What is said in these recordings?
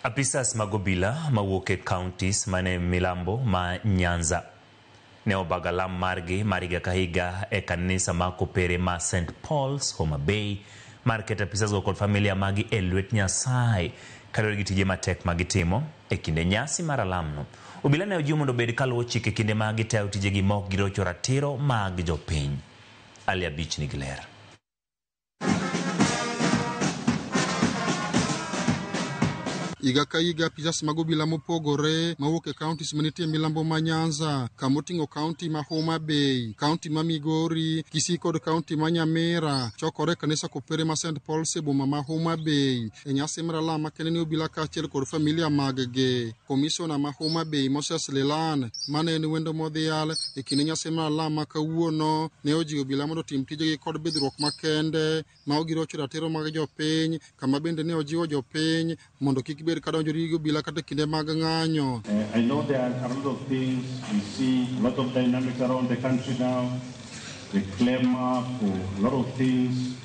Apisas magobila mawuok counties mane milambo ma Nyanza ne obagalam margi mariga kahiga e kanisa ma Kopere ma St. Paul's Homa Bay market apisas go kod familia magi e lwet Nyasaye kalore gi tije matek magitimo e kinde nyasi mar alamno. Obila ne ojiwo mondo obed kaluwo chike kinde magi tayo tijegi mok girocho ratiro mag jopiny. Ali Abich nigi ler. Iga ka iga apisas mag obila mopogore mawuok e counties manitie milambo ma Nyanza, kamoting'o county ma Homa Bay, county ma Migori, Kisii kod county ma Nyamira chokore kanisa Kopere ma St. Paul's e boma ma Homa Bay e nyasi mar alam makende ne obila kaachiel kod familia mag-gi. Komisiona ma Homa Bay Moses Lelan mane en wendo modhial e kinde nyasi mar alam ma kawuono ne ojiwo obila mondo otim tijegi kod bidhruok makende ma ok girocho ratiro mag jopiny, kama bende ne ojiwo jopiny mondo kik bed kadonjorigo bila kata kinde mag ng'anyo. I know there are a lot of things. We see a lot of dynamics around the country now. The clamor for a lot of things.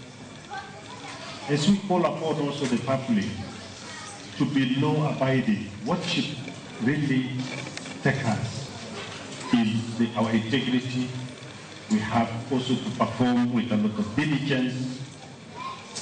As we call upon also the public to be law-abiding, what should really take us is our integrity. We have also to perform with a lot of diligence,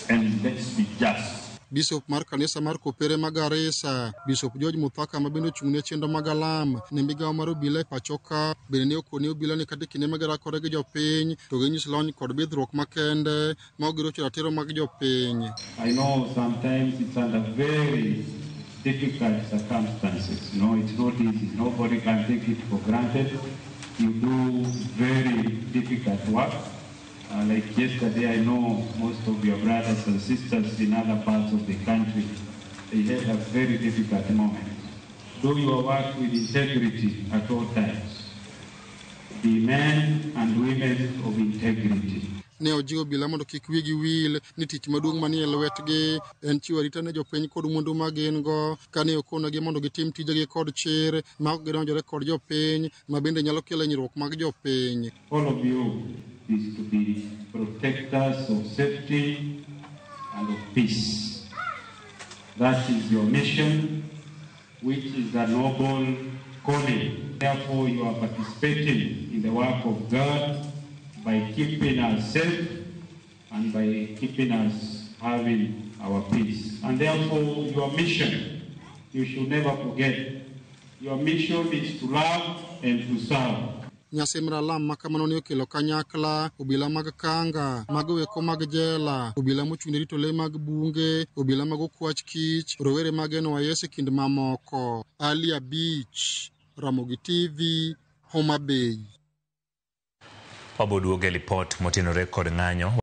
and let's be just. Bishop mar kanisa mar Kopere ma Garissa, Bishop George Muthaka ma bende ochung'ne chenro mag alam ne migawo mar obila e pachoka bende ne okone obila ni kata kinde magirakore gi jopiny to ginyiso lony kod bidhruok makende ma ok girocho ratiro mag jopiny. I know sometimes it's under very difficult circumstances. You know, it's not easy. Nobody can take it for granted. You do very difficult work. Like yesterday, I know most of your brothers and sisters in other parts of the country, they had a very difficult moment. Do your work with integrity at all times. Be men and women of integrity. Ne ojiwo obila mondo kik wigi wil ni tich maduong' manie lwetgi en chiwo arita ne jopiny kod mwandu ma gin-go, kane okonogi mondo gitim tijegi kod chir ma ok gidonjore kod jopiny ma bende nyalo kelo hinyruok mag jopiny. All of you is to be protectors of safety and of peace. That is your mission, which is a noble calling. Therefore, you are participating in the work of God by keeping us safe and by keeping us having our peace. And therefore, your mission, you should never forget. Your mission is to love and to serve. Nyasi mar alam makamano ne okelo kanyakla obila mag Kanga, mag weko mag jela, obila mochung'ne rito le mag bunge, obila mag okwach kich, rowere mag NYS e kind mamoko. Ali Abich, Ramogi TV, Homa Bay. Waboduoge lipot motenore kod ng'anyo